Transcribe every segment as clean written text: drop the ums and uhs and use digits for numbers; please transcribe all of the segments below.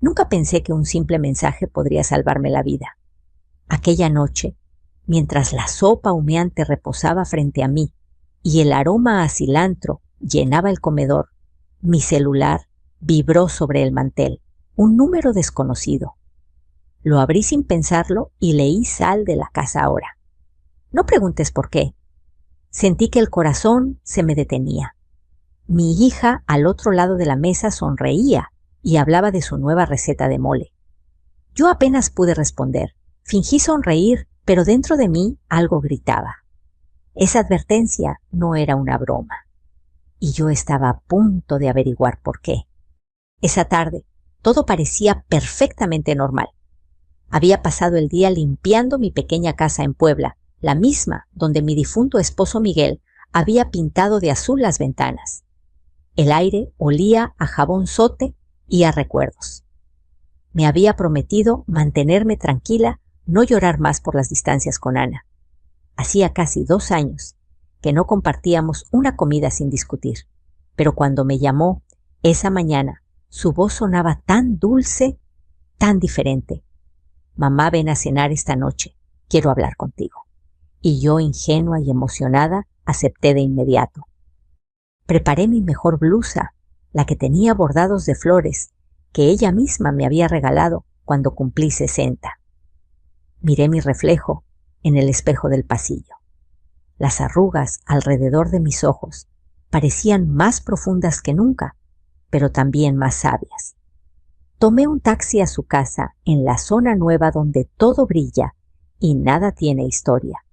Nunca pensé que un simple mensaje podría salvarme la vida. Aquella noche, mientras la sopa humeante reposaba frente a mí y el aroma a cilantro llenaba el comedor, mi celular vibró sobre el mantel, un número desconocido. Lo abrí sin pensarlo y leí Sal de la casa ahora. No preguntes por qué. Sentí que el corazón se me detenía. Mi hija al otro lado de la mesa sonreía y hablaba de su nueva receta de mole. Yo apenas pude responder. Fingí sonreír, pero dentro de mí algo gritaba. Esa advertencia no era una broma. Y yo estaba a punto de averiguar por qué. Esa tarde, todo parecía perfectamente normal. Había pasado el día limpiando mi pequeña casa en Puebla, la misma donde mi difunto esposo Miguel había pintado de azul las ventanas. El aire olía a jabón zote y a recuerdos. Me había prometido mantenerme tranquila, no llorar más por las distancias con Ana. Hacía casi 2 años que no compartíamos una comida sin discutir, pero cuando me llamó esa mañana, su voz sonaba tan dulce, tan diferente. Mamá, ven a cenar esta noche, quiero hablar contigo. Y yo, ingenua y emocionada, acepté de inmediato. Preparé mi mejor blusa, la que tenía bordados de flores, que ella misma me había regalado cuando cumplí 60. Miré mi reflejo en el espejo del pasillo. Las arrugas alrededor de mis ojos parecían más profundas que nunca, pero también más sabias. Tomé un taxi a su casa en la zona nueva donde todo brilla y nada tiene historia.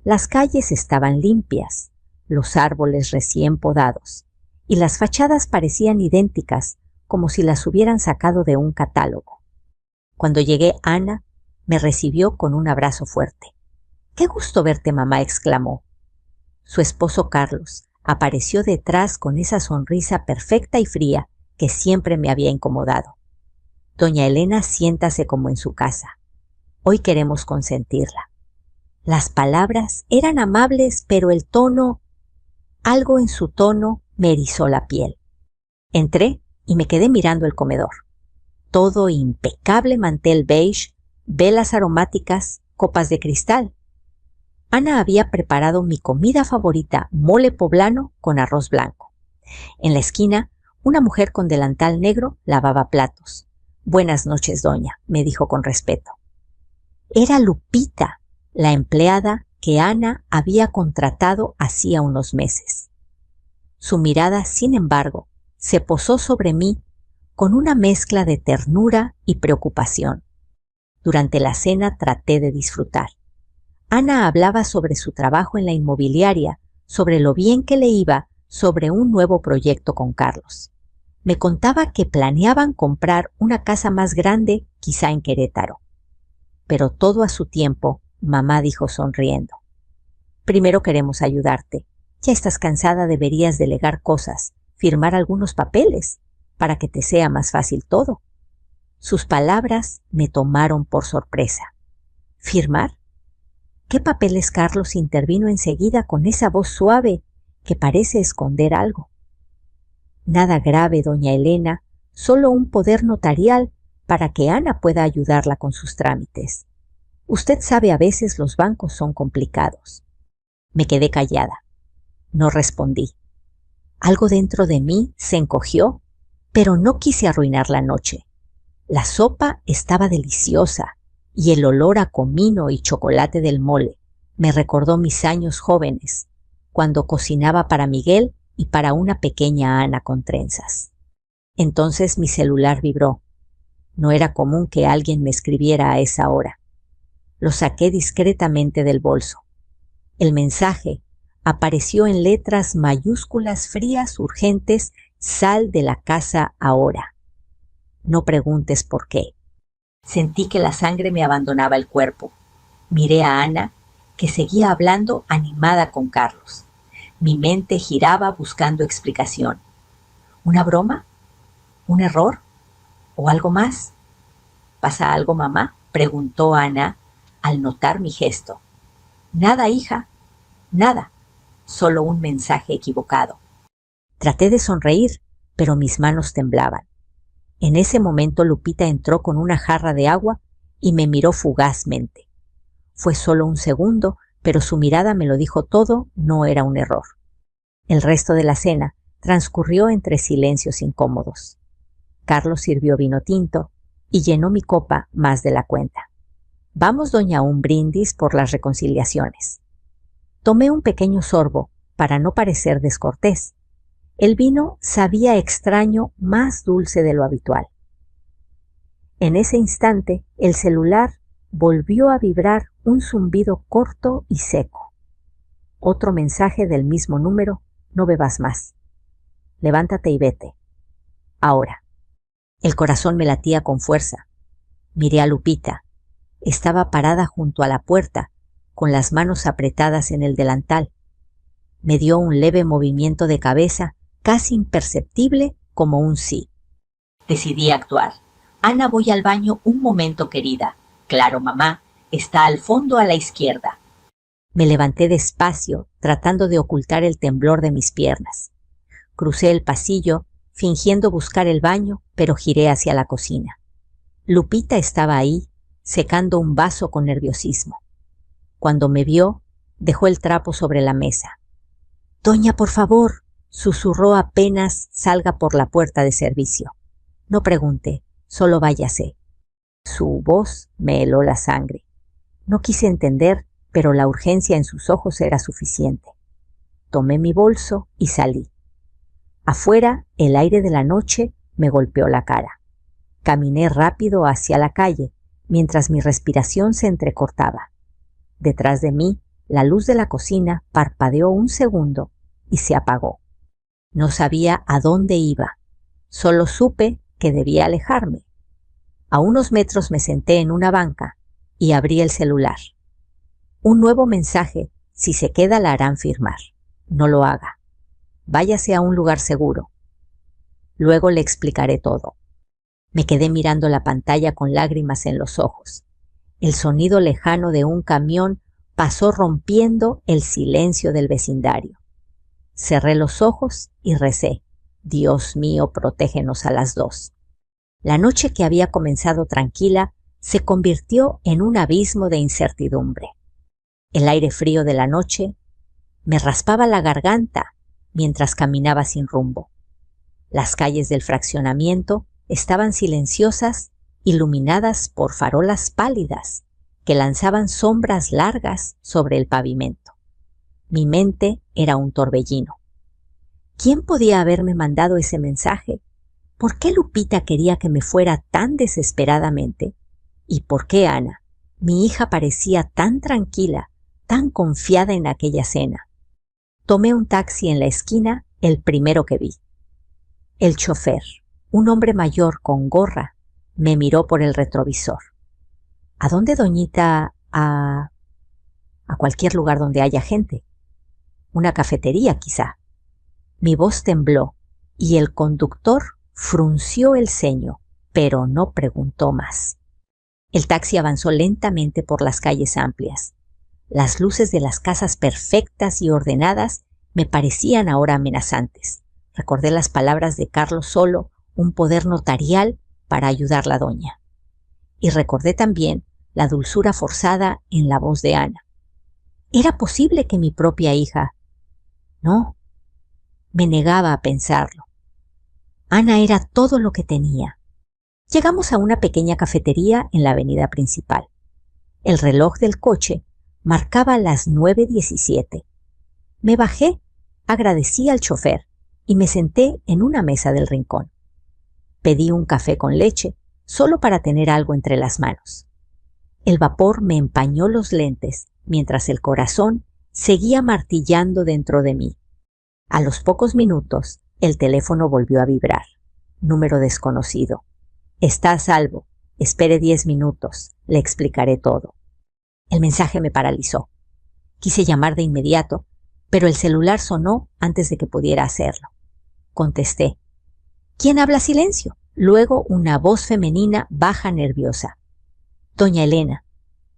Las calles estaban limpias, los árboles recién podados, y las fachadas parecían idénticas, como si las hubieran sacado de un catálogo. Cuando llegué, Ana me recibió con un abrazo fuerte. «¡Qué gusto verte, mamá!», exclamó. Su esposo Carlos apareció detrás con esa sonrisa perfecta y fría que siempre me había incomodado. «Doña Elena, siéntase como en su casa. Hoy queremos consentirla». Las palabras eran amables, pero el tono, algo en su tono, me erizó la piel. Entré y me quedé mirando el comedor. Todo impecable mantel beige, velas aromáticas, copas de cristal. Ana había preparado mi comida favorita, mole poblano con arroz blanco. En la esquina, una mujer con delantal negro lavaba platos. «Buenas noches, doña», me dijo con respeto. Era Lupita, la empleada que Ana había contratado hacía unos meses. Su mirada, sin embargo, se posó sobre mí con una mezcla de ternura y preocupación. Durante la cena traté de disfrutar. Ana hablaba sobre su trabajo en la inmobiliaria, sobre lo bien que le iba, sobre un nuevo proyecto con Carlos. Me contaba que planeaban comprar una casa más grande, quizá en Querétaro. Pero todo a su tiempo, mamá dijo sonriendo. «Primero queremos ayudarte. Ya estás cansada, deberías delegar cosas, firmar algunos papeles, para que te sea más fácil todo». Sus palabras me tomaron por sorpresa. ¿Firmar? ¿Qué papeles? Carlos intervino enseguida con esa voz suave que parece esconder algo. «Nada grave, doña Elena, solo un poder notarial para que Ana pueda ayudarla con sus trámites. Usted sabe, a veces los bancos son complicados». Me quedé callada. No respondí. Algo dentro de mí se encogió, pero no quise arruinar la noche. La sopa estaba deliciosa y el olor a comino y chocolate del mole me recordó mis años jóvenes, cuando cocinaba para Miguel y para una pequeña Ana con trenzas. Entonces mi celular vibró. No era común que alguien me escribiera a esa hora. Lo saqué discretamente del bolso. El mensaje apareció en letras mayúsculas frías urgentes: «Sal de la casa ahora». No preguntes por qué. Sentí que la sangre me abandonaba el cuerpo. Miré a Ana, que seguía hablando animada con Carlos. Mi mente giraba buscando explicación. ¿Una broma? ¿Un error? ¿O algo más? ¿Pasa algo, mamá?, preguntó Ana al notar mi gesto. «Nada, hija, nada, solo un mensaje equivocado». Traté de sonreír, pero mis manos temblaban. En ese momento Lupita entró con una jarra de agua y me miró fugazmente. Fue solo un segundo, pero su mirada me lo dijo todo, no era un error. El resto de la cena transcurrió entre silencios incómodos. Carlos sirvió vino tinto y llenó mi copa más de la cuenta. Vamos, doña, a un brindis por las reconciliaciones. Tomé un pequeño sorbo para no parecer descortés. El vino sabía extraño, más dulce de lo habitual. En ese instante, el celular volvió a vibrar un zumbido corto y seco. Otro mensaje del mismo número: no bebas más. Levántate y vete. Ahora. El corazón me latía con fuerza. Miré a Lupita. Estaba parada junto a la puerta, con las manos apretadas en el delantal. Me dio un leve movimiento de cabeza, casi imperceptible, como un sí. Decidí actuar. Ana, voy al baño un momento, querida. Claro, mamá, está al fondo a la izquierda. Me levanté despacio, tratando de ocultar el temblor de mis piernas. Crucé el pasillo, fingiendo buscar el baño, pero giré hacia la cocina. Lupita estaba ahí, secando un vaso con nerviosismo. Cuando me vio, dejó el trapo sobre la mesa. «Doña, por favor», susurró apenas salga por la puerta de servicio. «No pregunte, solo váyase». Su voz me heló la sangre. No quise entender, pero la urgencia en sus ojos era suficiente. Tomé mi bolso y salí. Afuera, el aire de la noche me golpeó la cara. Caminé rápido hacia la calle, mientras mi respiración se entrecortaba. Detrás de mí, la luz de la cocina parpadeó un segundo y se apagó. No sabía a dónde iba. Solo supe que debía alejarme. A unos metros me senté en una banca y abrí el celular. Un nuevo mensaje: si se queda la harán firmar. No lo haga. Váyase a un lugar seguro. Luego le explicaré todo. Me quedé mirando la pantalla con lágrimas en los ojos. El sonido lejano de un camión pasó rompiendo el silencio del vecindario. Cerré los ojos y recé: Dios mío, protégenos a las dos. La noche, que había comenzado tranquila, se convirtió en un abismo de incertidumbre. El aire frío de la noche me raspaba la garganta mientras caminaba sin rumbo. Las calles del fraccionamiento estaban silenciosas, iluminadas por farolas pálidas que lanzaban sombras largas sobre el pavimento. Mi mente era un torbellino. ¿Quién podía haberme mandado ese mensaje? ¿Por qué Lupita quería que me fuera tan desesperadamente? ¿Y por qué Ana, mi hija, parecía tan tranquila, tan confiada en aquella cena? Tomé un taxi en la esquina, el primero que vi. El chofer, un hombre mayor con gorra, me miró por el retrovisor. ¿A dónde, doñita? A cualquier lugar donde haya gente. Una cafetería, quizá. Mi voz tembló y el conductor frunció el ceño, pero no preguntó más. El taxi avanzó lentamente por las calles amplias. Las luces de las casas perfectas y ordenadas me parecían ahora amenazantes. Recordé las palabras de Carlos Solo, un poder notarial para ayudar la doña. Y recordé también la dulzura forzada en la voz de Ana. ¿Era posible que mi propia hija? No, me negaba a pensarlo. Ana era todo lo que tenía. Llegamos a una pequeña cafetería en la avenida principal. El reloj del coche marcaba las 9:17. Me bajé, agradecí al chofer y me senté en una mesa del rincón. Pedí un café con leche, solo para tener algo entre las manos. El vapor me empañó los lentes, mientras el corazón seguía martillando dentro de mí. A los pocos minutos, el teléfono volvió a vibrar. Número desconocido. Está a salvo. Espere 10 minutos. Le explicaré todo. El mensaje me paralizó. Quise llamar de inmediato, pero el celular sonó antes de que pudiera hacerlo. Contesté. ¿Quién habla? Silencio. Luego una voz femenina baja, nerviosa. Doña Elena.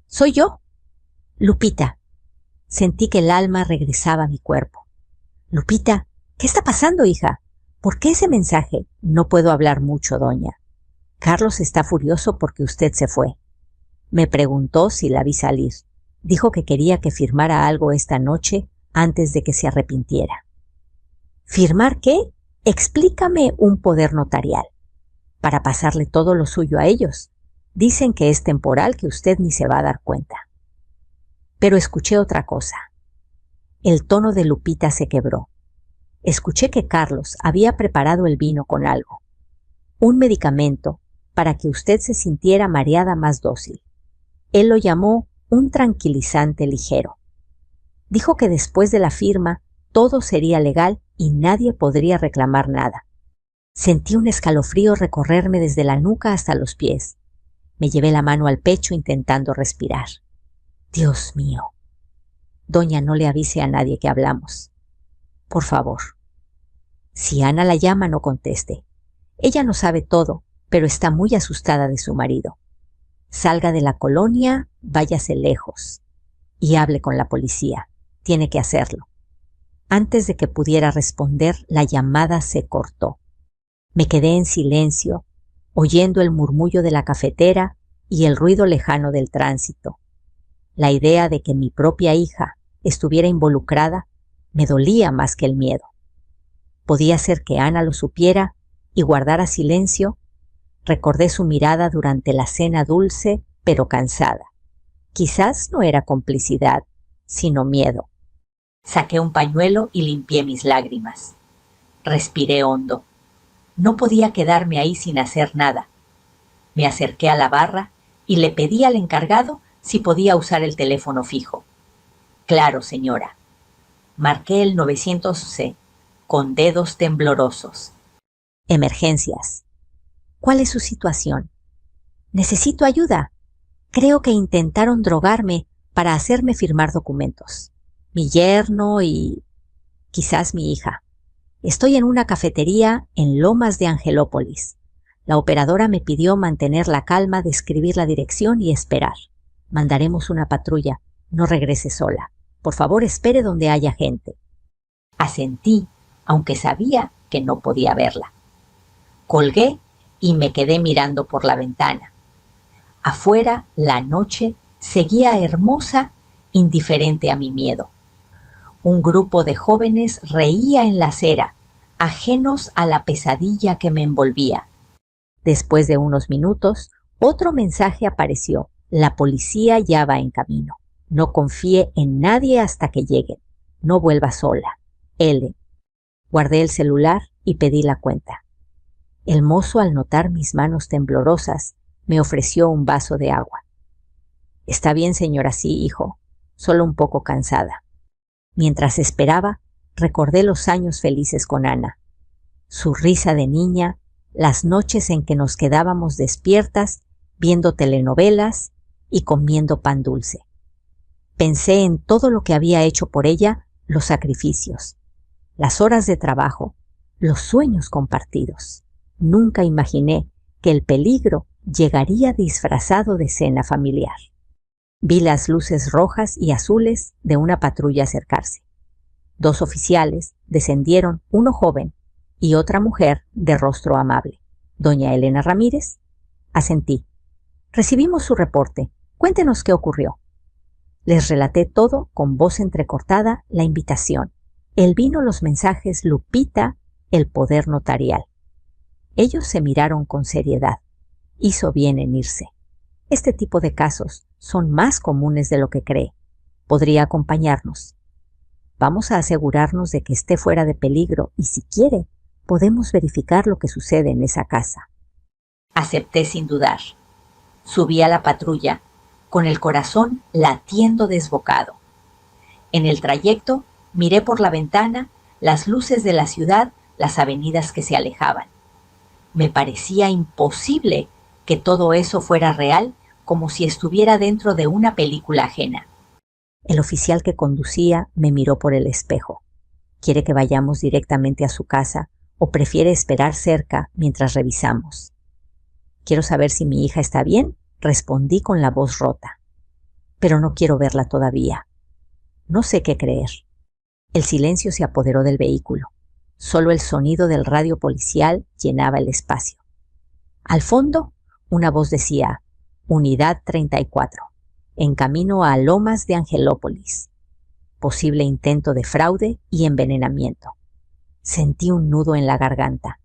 ¿Soy yo? Lupita. Sentí que el alma regresaba a mi cuerpo. Lupita, ¿qué está pasando, hija? ¿Por qué ese mensaje? No puedo hablar mucho, doña. Carlos está furioso porque usted se fue. Me preguntó si la vi salir. Dijo que quería que firmara algo esta noche antes de que se arrepintiera. ¿Firmar qué? Explícame un poder notarial. Para pasarle todo lo suyo a ellos. Dicen que es temporal, que usted ni se va a dar cuenta. Pero escuché otra cosa. El tono de Lupita se quebró. Escuché que Carlos había preparado el vino con algo. Un medicamento para que usted se sintiera mareada más dócil. Él lo llamó un tranquilizante ligero. Dijo que después de la firma todo sería legal y nadie podría reclamar nada. Sentí un escalofrío recorrerme desde la nuca hasta los pies. Me llevé la mano al pecho intentando respirar. Dios mío. Doña, no le avise a nadie que hablamos. Por favor. Si Ana la llama, no conteste. Ella no sabe todo, pero está muy asustada de su marido. Salga de la colonia, váyase lejos. Y hable con la policía. Tiene que hacerlo. Antes de que pudiera responder, la llamada se cortó. Me quedé en silencio, oyendo el murmullo de la cafetera y el ruido lejano del tránsito. La idea de que mi propia hija estuviera involucrada me dolía más que el miedo. Podía ser que Ana lo supiera y guardara silencio. Recordé su mirada durante la cena dulce, pero cansada. Quizás no era complicidad, sino miedo. Saqué un pañuelo y limpié mis lágrimas. Respiré hondo. No podía quedarme ahí sin hacer nada. Me acerqué a la barra y le pedí al encargado si podía usar el teléfono fijo. Claro, señora. Marqué el 900C con dedos temblorosos. Emergencias. ¿Cuál es su situación? Necesito ayuda. Creo que intentaron drogarme para hacerme firmar documentos. Mi yerno y quizás mi hija. Estoy en una cafetería en Lomas de Angelópolis. La operadora me pidió mantener la calma, describir la dirección y esperar. Mandaremos una patrulla. No regrese sola. Por favor, espere donde haya gente. Asentí, aunque sabía que no podía verla. Colgué y me quedé mirando por la ventana. Afuera, la noche seguía hermosa, indiferente a mi miedo. Un grupo de jóvenes reía en la acera, ajenos a la pesadilla que me envolvía. Después de unos minutos, otro mensaje apareció. La policía ya va en camino. No confíe en nadie hasta que lleguen. No vuelva sola. Ellen. Guardé el celular y pedí la cuenta. El mozo, al notar mis manos temblorosas, me ofreció un vaso de agua. Está bien, señora, sí, hijo. Solo un poco cansada. Mientras esperaba, recordé los años felices con Ana. Su risa de niña, las noches en que nos quedábamos despiertas, viendo telenovelas y comiendo pan dulce. Pensé en todo lo que había hecho por ella, los sacrificios, las horas de trabajo, los sueños compartidos. Nunca imaginé que el peligro llegaría disfrazado de cena familiar. Vi las luces rojas y azules de una patrulla acercarse. 2 oficiales descendieron, uno joven y otra mujer de rostro amable. ¿Doña Elena Ramírez? Asentí. Recibimos su reporte. Cuéntenos qué ocurrió. Les relaté todo con voz entrecortada, la invitación, el vino, los mensajes, Lupita, el poder notarial. Ellos se miraron con seriedad. Hizo bien en irse. Este tipo de casos son más comunes de lo que cree. Podría acompañarnos. Vamos a asegurarnos de que esté fuera de peligro y, si quiere, podemos verificar lo que sucede en esa casa. Acepté sin dudar. Subí a la patrulla, con el corazón latiendo desbocado. En el trayecto miré por la ventana las luces de la ciudad, las avenidas que se alejaban. Me parecía imposible que todo eso fuera real, como si estuviera dentro de una película ajena. El oficial que conducía me miró por el espejo. ¿Quiere que vayamos directamente a su casa o prefiere esperar cerca mientras revisamos? Quiero saber si mi hija está bien, respondí con la voz rota. Pero no quiero verla todavía. No sé qué creer. El silencio se apoderó del vehículo. Solo el sonido del radio policial llenaba el espacio. Al fondo, una voz decía: Unidad 34, en camino a Lomas de Angelópolis. Posible intento de fraude y envenenamiento. Sentí un nudo en la garganta.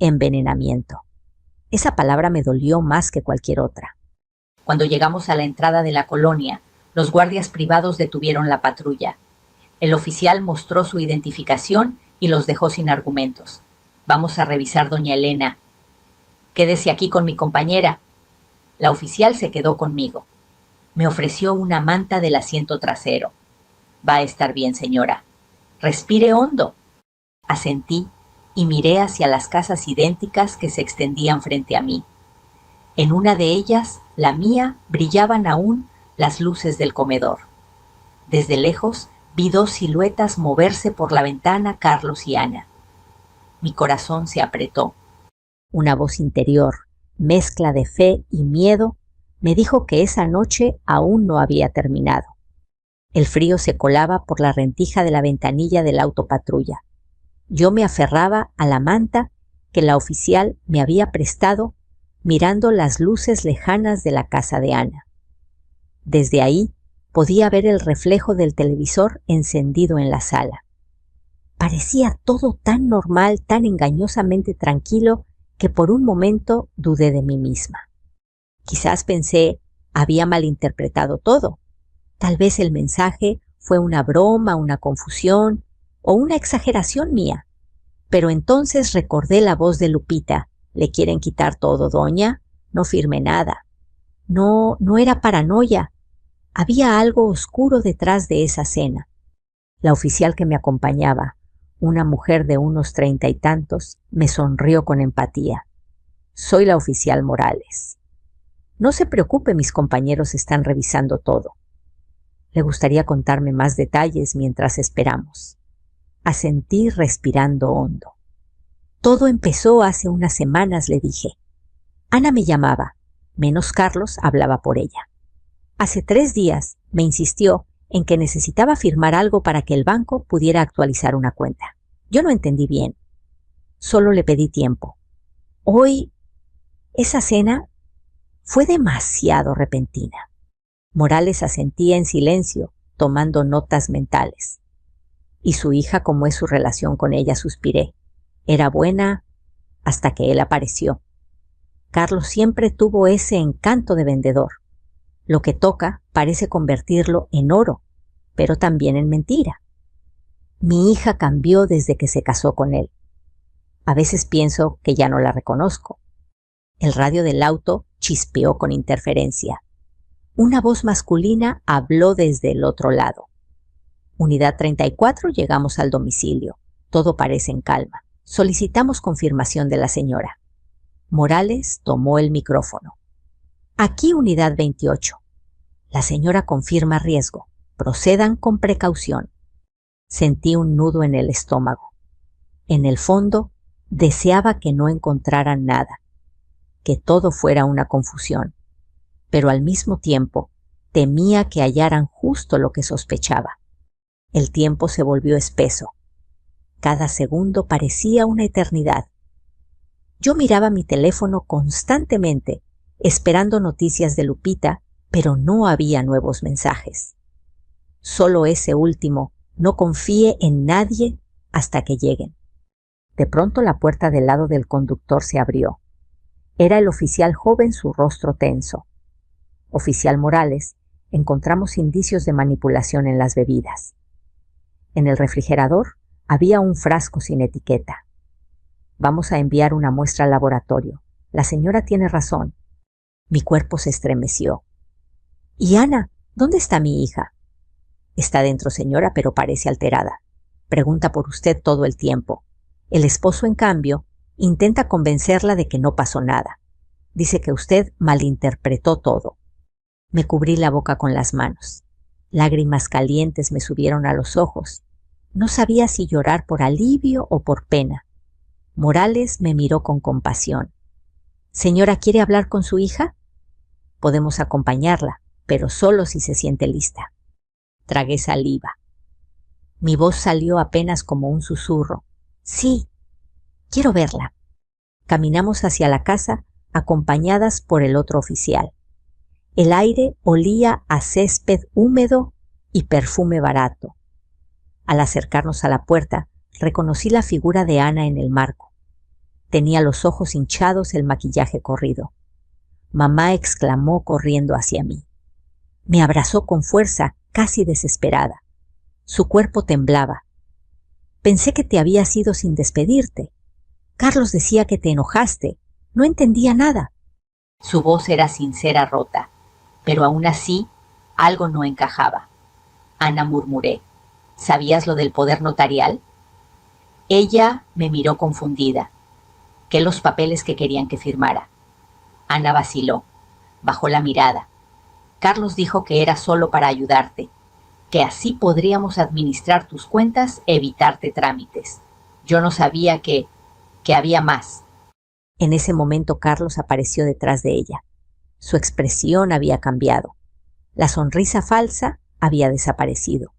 Envenenamiento. Esa palabra me dolió más que cualquier otra. Cuando llegamos a la entrada de la colonia, los guardias privados detuvieron la patrulla. El oficial mostró su identificación y los dejó sin argumentos. Vamos a revisar, doña Elena. Quédese aquí con mi compañera. La oficial se quedó conmigo. Me ofreció una manta del asiento trasero. Va a estar bien, señora. Respire hondo. Asentí y miré hacia las casas idénticas que se extendían frente a mí. En una de ellas, la mía, brillaban aún las luces del comedor. Desde lejos vi dos siluetas moverse por la ventana, Carlos y Ana. Mi corazón se apretó. Una voz interior, mezcla de fe y miedo, me dijo que esa noche aún no había terminado. El frío se colaba por la rendija de la ventanilla del autopatrulla. Yo me aferraba a la manta que la oficial me había prestado, mirando las luces lejanas de la casa de Ana. Desde ahí podía ver el reflejo del televisor encendido en la sala. Parecía todo tan normal, tan engañosamente tranquilo, que por un momento dudé de mí misma. Quizás pensé, había malinterpretado todo. Tal vez el mensaje fue una broma, una confusión o una exageración mía. Pero entonces recordé la voz de Lupita. ¿Le quieren quitar todo, doña? No firme nada. No era paranoia. Había algo oscuro detrás de esa cena. La oficial que me acompañaba, una mujer de unos 30 y tantos, me sonrió con empatía. Soy la oficial Morales. No se preocupe, mis compañeros están revisando todo. Le gustaría contarme más detalles mientras esperamos. Asentí respirando hondo. Todo empezó hace unas semanas, le dije. Ana me llamaba, menos Carlos hablaba por ella. Hace 3 días me insistió en que necesitaba firmar algo para que el banco pudiera actualizar una cuenta. Yo no entendí bien. Solo le pedí tiempo. Hoy, esa cena fue demasiado repentina. Morales asentía en silencio, tomando notas mentales. Y su hija, ¿cómo es su relación con ella?, suspiré. Era buena hasta que él apareció. Carlos siempre tuvo ese encanto de vendedor. Lo que toca parece convertirlo en oro, pero también en mentira. Mi hija cambió desde que se casó con él. A veces pienso que ya no la reconozco. El radio del auto chispeó con interferencia. Una voz masculina habló desde el otro lado. Unidad 34, llegamos al domicilio. Todo parece en calma. Solicitamos confirmación de la señora. Morales tomó el micrófono. Aquí Unidad 28. La señora confirma riesgo. Procedan con precaución. Sentí un nudo en el estómago. En el fondo, deseaba que no encontraran nada, que todo fuera una confusión, pero al mismo tiempo temía que hallaran justo lo que sospechaba. El tiempo se volvió espeso. Cada segundo parecía una eternidad. Yo miraba mi teléfono constantemente, esperando noticias de Lupita, pero no había nuevos mensajes. Solo ese último: no confíe en nadie hasta que lleguen. De pronto la puerta del lado del conductor se abrió. Era el oficial joven, su rostro tenso. Oficial Morales, encontramos indicios de manipulación en las bebidas. En el refrigerador había un frasco sin etiqueta. Vamos a enviar una muestra al laboratorio. La señora tiene razón. Mi cuerpo se estremeció. ¿Y Ana? ¿Dónde está mi hija? Está dentro, señora, pero parece alterada. Pregunta por usted todo el tiempo. El esposo, en cambio, intenta convencerla de que no pasó nada. Dice que usted malinterpretó todo. Me cubrí la boca con las manos. Lágrimas calientes me subieron a los ojos. No sabía si llorar por alivio o por pena. Morales me miró con compasión. «Señora, ¿quiere hablar con su hija? Podemos acompañarla, pero solo si se siente lista». Tragué saliva. Mi voz salió apenas como un susurro. «Sí, quiero verla». Caminamos hacia la casa, acompañadas por el otro oficial. El aire olía a césped húmedo y perfume barato. Al acercarnos a la puerta, reconocí la figura de Ana en el marco. Tenía los ojos hinchados, el maquillaje corrido. Mamá exclamó corriendo hacia mí. Me abrazó con fuerza, casi desesperada. Su cuerpo temblaba. Pensé que te habías ido sin despedirte. Carlos decía que te enojaste. No entendía nada. Su voz era sincera, rota, pero aún así algo no encajaba. Ana, murmuré. ¿Sabías lo del poder notarial? Ella me miró confundida. ¿Qué los papeles que querían que firmara? Ana vaciló. Bajó la mirada. Carlos dijo que era solo para ayudarte, que así podríamos administrar tus cuentas e evitarte trámites. Yo no sabía que había más. En ese momento Carlos apareció detrás de ella. Su expresión había cambiado. La sonrisa falsa había desaparecido.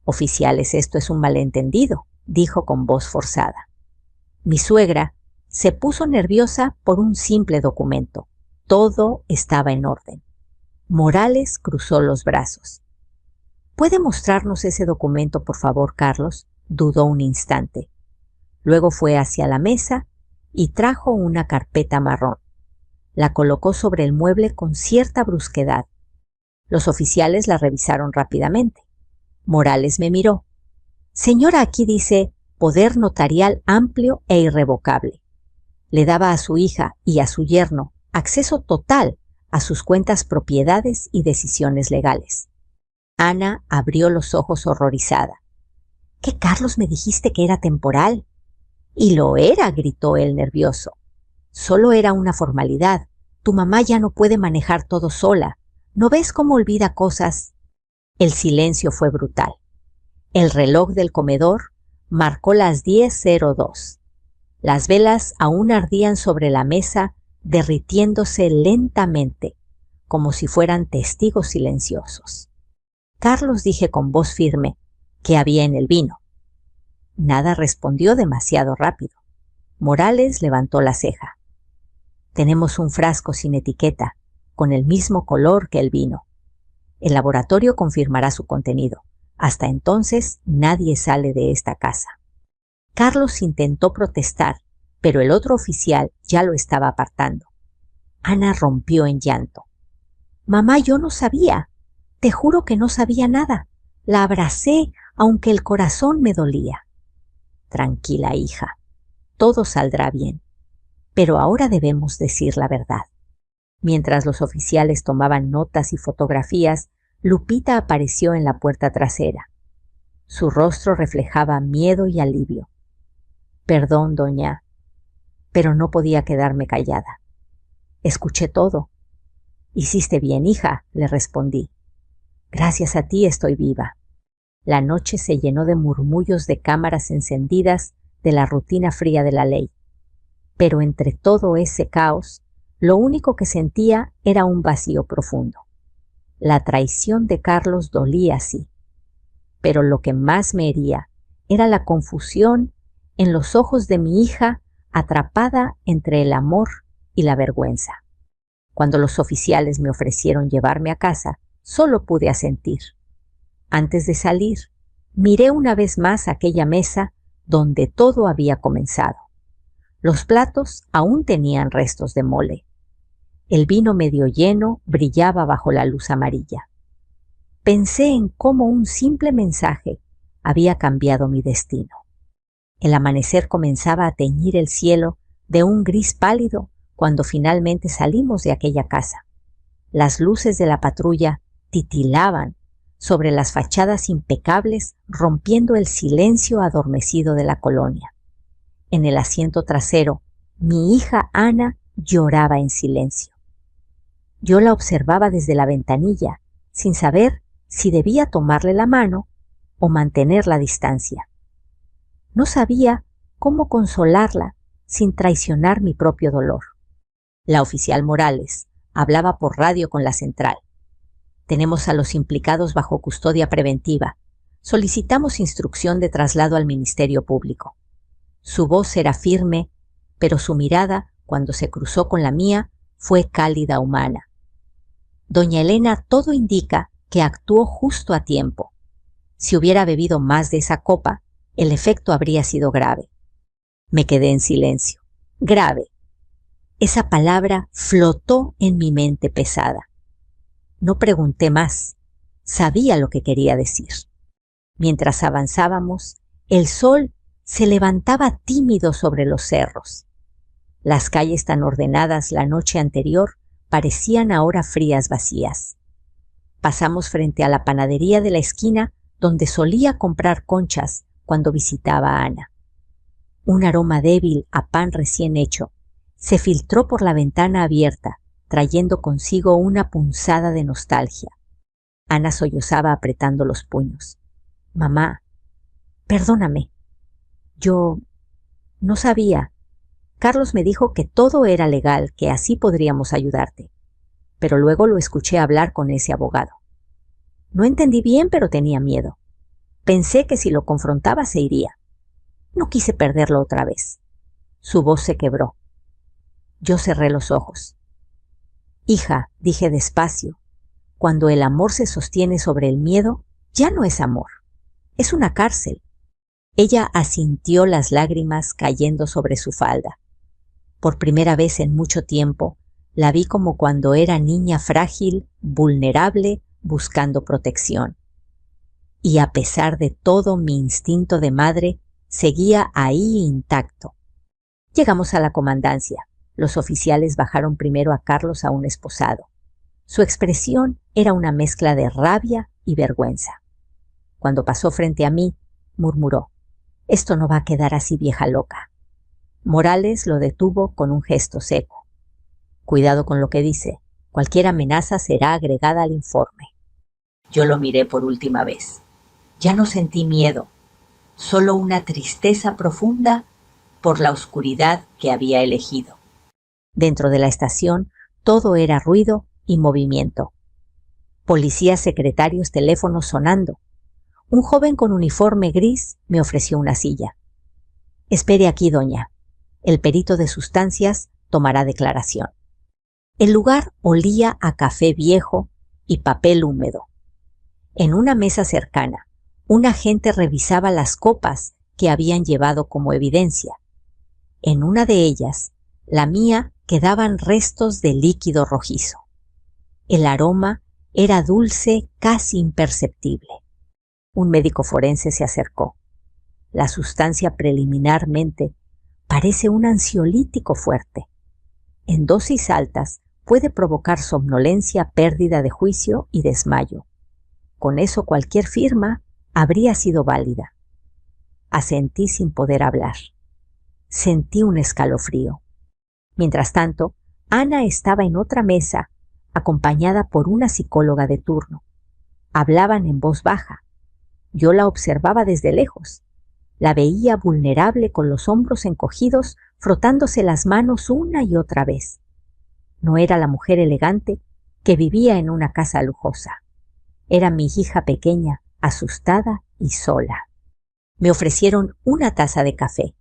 Oficiales, esto es un malentendido, dijo con voz forzada. Mi suegra se puso nerviosa por un simple documento. Todo estaba en orden. Morales cruzó los brazos. ¿Puede mostrarnos ese documento, por favor, Carlos? Dudó un instante. Luego fue hacia la mesa y trajo una carpeta marrón. La colocó sobre el mueble con cierta brusquedad. Los oficiales la revisaron rápidamente. Morales me miró. Señora, aquí dice poder notarial amplio e irrevocable. Le daba a su hija y a su yerno acceso total a sus cuentas, propiedades y decisiones legales. Ana abrió los ojos horrorizada. ¿Qué, Carlos, me dijiste que era temporal? Y lo era, gritó él nervioso. Solo era una formalidad. Tu mamá ya no puede manejar todo sola. ¿No ves cómo olvida cosas? El silencio fue brutal. El reloj del comedor marcó las 10:02. Las velas aún ardían sobre la mesa, derritiéndose lentamente, como si fueran testigos silenciosos. Carlos, dije con voz firme, ¿qué había en el vino? Nada, respondió demasiado rápido. Morales levantó la ceja. Tenemos un frasco sin etiqueta, con el mismo color que el vino. El laboratorio confirmará su contenido. Hasta entonces nadie sale de esta casa. Carlos intentó protestar, pero el otro oficial ya lo estaba apartando. Ana rompió en llanto. Mamá, yo no sabía. Te juro que no sabía nada. La abracé, aunque el corazón me dolía. Tranquila, hija. Todo saldrá bien. Pero ahora debemos decir la verdad. Mientras los oficiales tomaban notas y fotografías, Lupita apareció en la puerta trasera. Su rostro reflejaba miedo y alivio. Perdón, doña, pero no podía quedarme callada. Escuché todo. Hiciste bien, hija, le respondí. Gracias a ti estoy viva. La noche se llenó de murmullos de cámaras encendidas, de la rutina fría de la ley. Pero entre todo ese caos, lo único que sentía era un vacío profundo. La traición de Carlos dolía, sí, pero lo que más me hería era la confusión en los ojos de mi hija, atrapada entre el amor y la vergüenza. Cuando los oficiales me ofrecieron llevarme a casa, solo pude asentir. Antes de salir, miré una vez más aquella mesa donde todo había comenzado. Los platos aún tenían restos de mole. El vino medio lleno brillaba bajo la luz amarilla. Pensé en cómo un simple mensaje había cambiado mi destino. El amanecer comenzaba a teñir el cielo de un gris pálido cuando finalmente salimos de aquella casa. Las luces de la patrulla titilaban sobre las fachadas impecables, rompiendo el silencio adormecido de la colonia. En el asiento trasero, mi hija Ana lloraba en silencio. Yo la observaba desde la ventanilla, sin saber si debía tomarle la mano o mantener la distancia. No sabía cómo consolarla sin traicionar mi propio dolor. La oficial Morales hablaba por radio con la central. Tenemos a los implicados bajo custodia preventiva. Solicitamos instrucción de traslado al Ministerio Público. Su voz era firme, pero su mirada cuando se cruzó con la mía, fue cálida humana. Doña Elena todo indica que actuó justo a tiempo. Si hubiera bebido más de esa copa, el efecto habría sido grave. Me quedé en silencio. Grave. Esa palabra flotó en mi mente pesada. No pregunté más. Sabía lo que quería decir. Mientras avanzábamos, el sol se levantaba tímido sobre los cerros. Las calles tan ordenadas la noche anterior parecían ahora frías, vacías. Pasamos frente a la panadería de la esquina donde solía comprar conchas cuando visitaba a Ana. Un aroma débil a pan recién hecho se filtró por la ventana abierta, trayendo consigo una punzada de nostalgia. Ana sollozaba apretando los puños. Mamá, perdóname. Yo no sabía. Carlos me dijo que todo era legal, que así podríamos ayudarte. Pero luego lo escuché hablar con ese abogado. No entendí bien, pero tenía miedo. Pensé que si lo confrontaba se iría. No quise perderlo otra vez. Su voz se quebró. Yo cerré los ojos. Hija, dije despacio, cuando el amor se sostiene sobre el miedo, ya no es amor. Es una cárcel. Ella asintió, las lágrimas cayendo sobre su falda. Por primera vez en mucho tiempo, la vi como cuando era niña frágil, vulnerable, buscando protección. Y a pesar de todo, mi instinto de madre seguía ahí intacto. Llegamos a la comandancia. Los oficiales bajaron primero a Carlos a un esposado. Su expresión era una mezcla de rabia y vergüenza. Cuando pasó frente a mí, murmuró: «Esto no va a quedar así, vieja loca». Morales lo detuvo con un gesto seco. «Cuidado con lo que dice. Cualquier amenaza será agregada al informe». Yo lo miré por última vez. Ya no sentí miedo, solo una tristeza profunda por la oscuridad que había elegido. Dentro de la estación todo era ruido y movimiento. Policías, secretarios, teléfonos sonando. Un joven con uniforme gris me ofreció una silla. «Espere aquí, doña. El perito de sustancias tomará declaración». El lugar olía a café viejo y papel húmedo. En una mesa cercana, un agente revisaba las copas que habían llevado como evidencia. En una de ellas, la mía, quedaban restos de líquido rojizo. El aroma era dulce, casi imperceptible. Un médico forense se acercó. La sustancia preliminarmente parece un ansiolítico fuerte. En dosis altas puede provocar somnolencia, pérdida de juicio y desmayo. Con eso cualquier firma habría sido válida. Asentí sin poder hablar. Sentí un escalofrío. Mientras tanto, Ana estaba en otra mesa, acompañada por una psicóloga de turno. Hablaban en voz baja. Yo la observaba desde lejos. La veía vulnerable, con los hombros encogidos, frotándose las manos una y otra vez. No era la mujer elegante que vivía en una casa lujosa. Era mi hija pequeña, asustada y sola. Me ofrecieron una taza de café.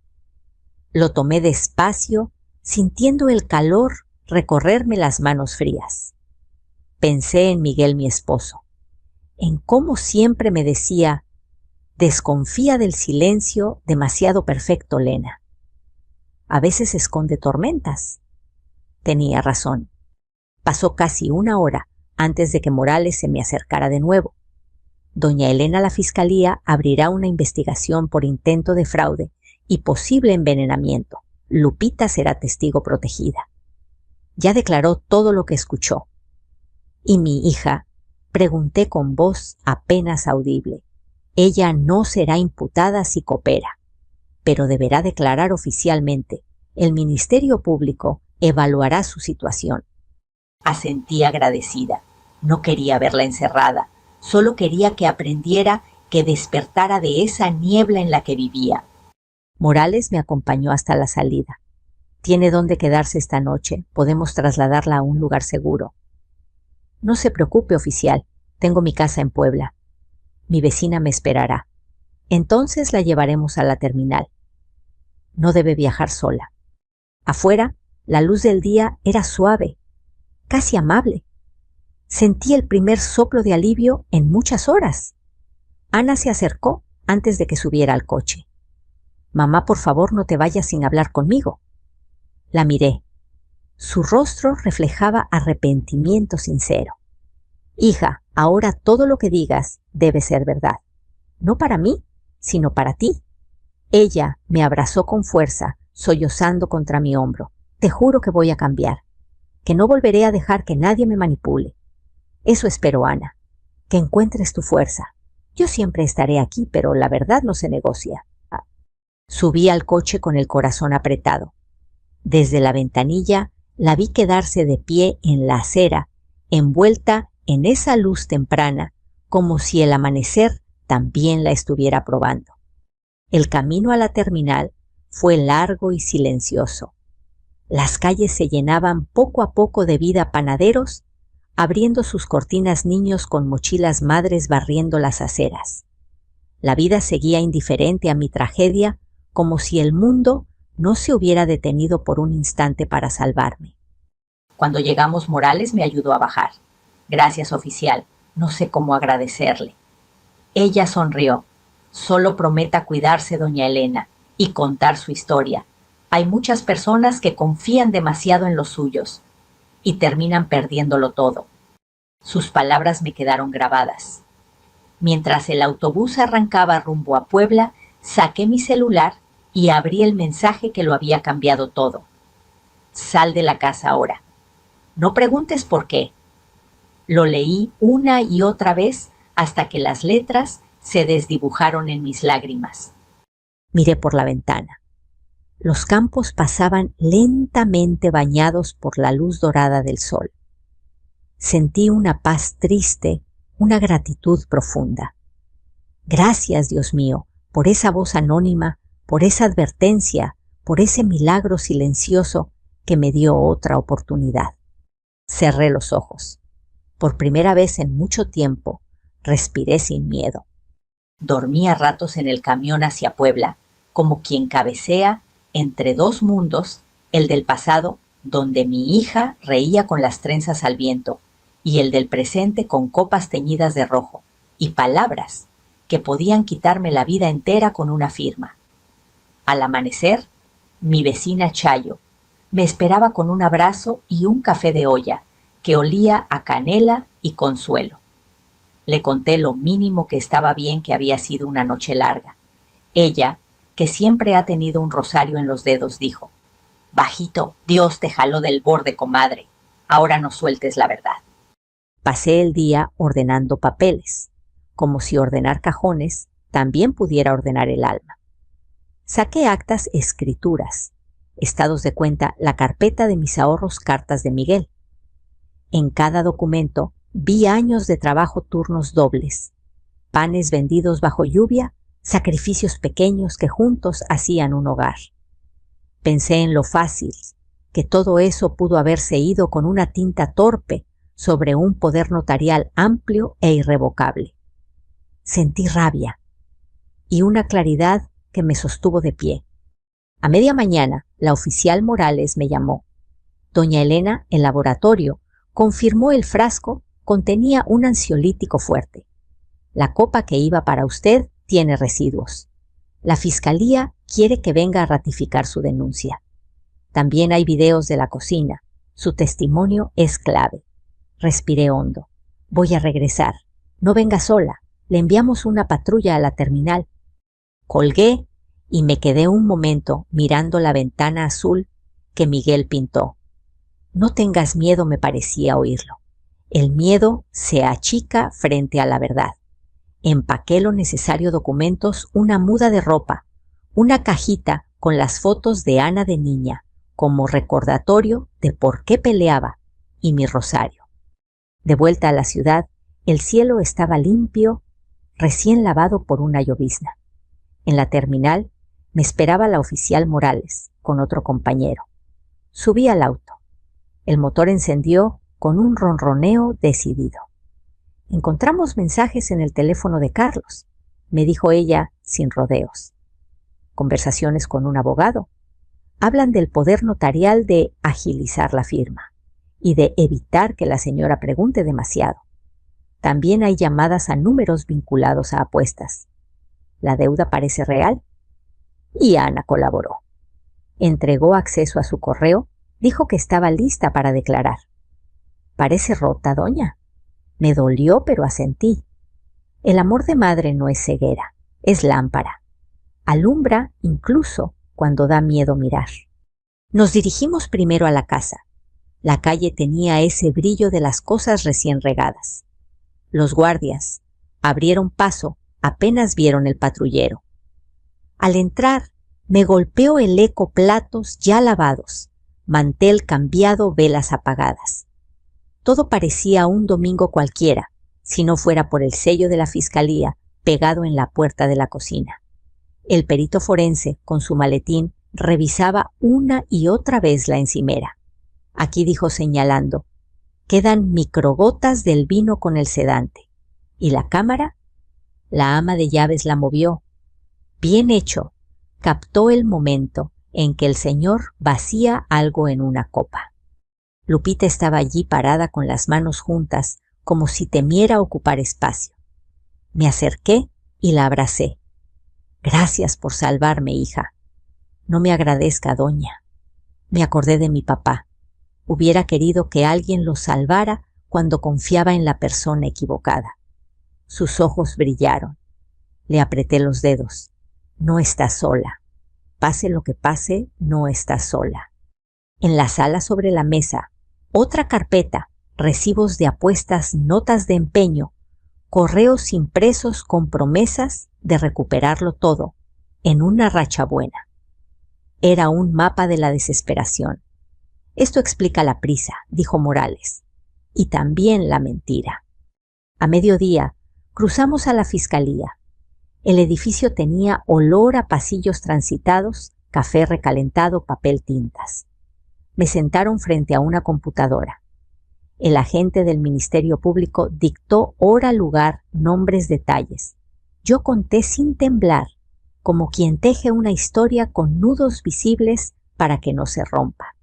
Lo tomé despacio, sintiendo el calor recorrerme las manos frías. Pensé en Miguel, mi esposo, en cómo siempre me decía: «Desconfía del silencio demasiado perfecto, Lena. A veces esconde tormentas». Tenía razón. Pasó casi una hora antes de que Morales se me acercara de nuevo. Doña Elena, la fiscalía, abrirá una investigación por intento de fraude y posible envenenamiento. Lupita será testigo protegida. Ya declaró todo lo que escuchó. Y mi hija, pregunté con voz apenas audible. Ella no será imputada si coopera, pero deberá declarar oficialmente. El Ministerio Público evaluará su situación. Asentí agradecida. No quería verla encerrada. Solo quería que aprendiera, que despertara de esa niebla en la que vivía. Morales me acompañó hasta la salida. «Tiene dónde quedarse esta noche. Podemos trasladarla a un lugar seguro». «No se preocupe, oficial. Tengo mi casa en Puebla. Mi vecina me esperará. Entonces la llevaremos a la terminal. No debe viajar sola». Afuera, La luz del día era suave, casi amable. Sentí el primer soplo de alivio en muchas horas. Ana se acercó antes de que subiera al coche. «Mamá, por favor, no te vayas sin hablar conmigo». La miré. Su rostro reflejaba arrepentimiento sincero. «Hija, ahora todo lo que digas debe ser verdad. No para mí, sino para ti». Ella me abrazó con fuerza, sollozando contra mi hombro. «Te juro que voy a cambiar, que no volveré a dejar que nadie me manipule. Eso espero, Ana, que encuentres tu fuerza. Yo siempre estaré aquí, pero la verdad no se negocia». Subí al coche con el corazón apretado. Desde la ventanilla la vi quedarse de pie en la acera, envuelta en esa luz temprana, como si el amanecer también la estuviera probando. El camino a la terminal fue largo y silencioso. Las calles se llenaban poco a poco de vida panaderos, abriendo sus cortinas niños con mochilas madres barriendo las aceras. La vida seguía indiferente a mi tragedia, como si el mundo no se hubiera detenido por un instante para salvarme. Cuando llegamos, Morales me ayudó a bajar. «Gracias, oficial. No sé cómo agradecerle». Ella sonrió. «Solo prometa cuidarse, doña Elena, y contar su historia. Hay muchas personas que confían demasiado en los suyos y terminan perdiéndolo todo». Sus palabras me quedaron grabadas. Mientras el autobús arrancaba rumbo a Puebla, saqué mi celular y abrí el mensaje que lo había cambiado todo. «Sal de la casa ahora. No preguntes por qué». Lo leí una y otra vez hasta que las letras se desdibujaron en mis lágrimas. Miré por la ventana. Los campos pasaban lentamente bañados por la luz dorada del sol. Sentí una paz triste, una gratitud profunda. Gracias, Dios mío, por esa voz anónima, por esa advertencia, por ese milagro silencioso que me dio otra oportunidad. Cerré los ojos. Por primera vez en mucho tiempo, respiré sin miedo. Dormí a ratos en el camión hacia Puebla, como quien cabecea entre dos mundos, el del pasado, donde mi hija reía con las trenzas al viento, y el del presente con copas teñidas de rojo, y palabras que podían quitarme la vida entera con una firma. Al amanecer, mi vecina Chayo me esperaba con un abrazo y un café de olla que olía a canela y consuelo. Le conté lo mínimo, que estaba bien, que había sido una noche larga. Ella, que siempre ha tenido un rosario en los dedos, dijo: «Bajito, Dios te jaló del borde, comadre. Ahora no sueltes la verdad». Pasé el día ordenando papeles, como si ordenar cajones también pudiera ordenar el alma. Saqué actas, escrituras, estados de cuenta, la carpeta de mis ahorros, cartas de Miguel. En cada documento vi años de trabajo, turnos dobles, panes vendidos bajo lluvia, sacrificios pequeños que juntos hacían un hogar. Pensé en lo fácil, que todo eso pudo haberse ido con una tinta torpe sobre un poder notarial amplio e irrevocable. Sentí rabia y una claridad que me sostuvo de pie. A media mañana, la oficial Morales me llamó. Doña Elena, el laboratorio, confirmó el frasco contenía un ansiolítico fuerte. La copa que iba para usted tiene residuos. La fiscalía quiere que venga a ratificar su denuncia. También hay videos de la cocina. Su testimonio es clave. Respiré hondo. Voy a regresar. No venga sola. Le enviamos una patrulla a la terminal. Colgué y me quedé un momento mirando la ventana azul que Miguel pintó. No tengas miedo, me parecía oírlo. El miedo se achica frente a la verdad. Empaqué los necesarios documentos, una muda de ropa, una cajita con las fotos de Ana de niña, como recordatorio de por qué peleaba, y mi rosario. De vuelta a la ciudad, el cielo estaba limpio, recién lavado por una llovizna. En la terminal me esperaba la oficial Morales, con otro compañero. Subí al auto. El motor encendió con un ronroneo decidido. «Encontramos mensajes en el teléfono de Carlos», me dijo ella sin rodeos. «Conversaciones con un abogado. hablan del poder notarial de agilizar la firma y de evitar que la señora pregunte demasiado. También hay llamadas a números vinculados a apuestas. La deuda parece real y Ana colaboró. Entregó acceso a su correo, dijo que estaba lista para declarar. «Parece rota, doña». Me dolió, pero asentí. El amor de madre no es ceguera, es lámpara. Alumbra incluso cuando da miedo mirar. Nos dirigimos primero a la casa. La calle tenía ese brillo de las cosas recién regadas. Los guardias abrieron paso apenas vieron el patrullero. Al entrar, me golpeó el eco: platos ya lavados, mantel cambiado, velas apagadas. Todo parecía un domingo cualquiera, si no fuera por el sello de la fiscalía pegado en la puerta de la cocina. El perito forense, con su maletín, revisaba una y otra vez la encimera. Aquí dijo señalando: quedan microgotas del vino con el sedante. ¿Y la cámara? La ama de llaves la movió. Bien hecho. Captó el momento en que el señor vacía algo en una copa. Lupita estaba allí parada con las manos juntas, como si temiera ocupar espacio. Me acerqué y la abracé. «Gracias por salvarme, hija». «No me agradezca, doña». Me acordé de mi papá. Hubiera querido que alguien lo salvara cuando confiaba en la persona equivocada. Sus ojos brillaron. Le apreté los dedos. «No estás sola. Pase lo que pase, no estás sola». En la sala, sobre la mesa, otra carpeta, recibos de apuestas, notas de empeño, correos impresos con promesas de recuperarlo todo en una racha buena. Era un mapa de la desesperación. «Esto explica la prisa», dijo Morales, «y también la mentira». A mediodía cruzamos a la fiscalía. El edificio tenía olor a pasillos transitados, café recalentado, papel, tintas. Me sentaron frente a una computadora. El agente del Ministerio Público dictó hora, lugar, nombres, detalles. Yo conté sin temblar, como quien teje una historia con nudos visibles para que no se rompa.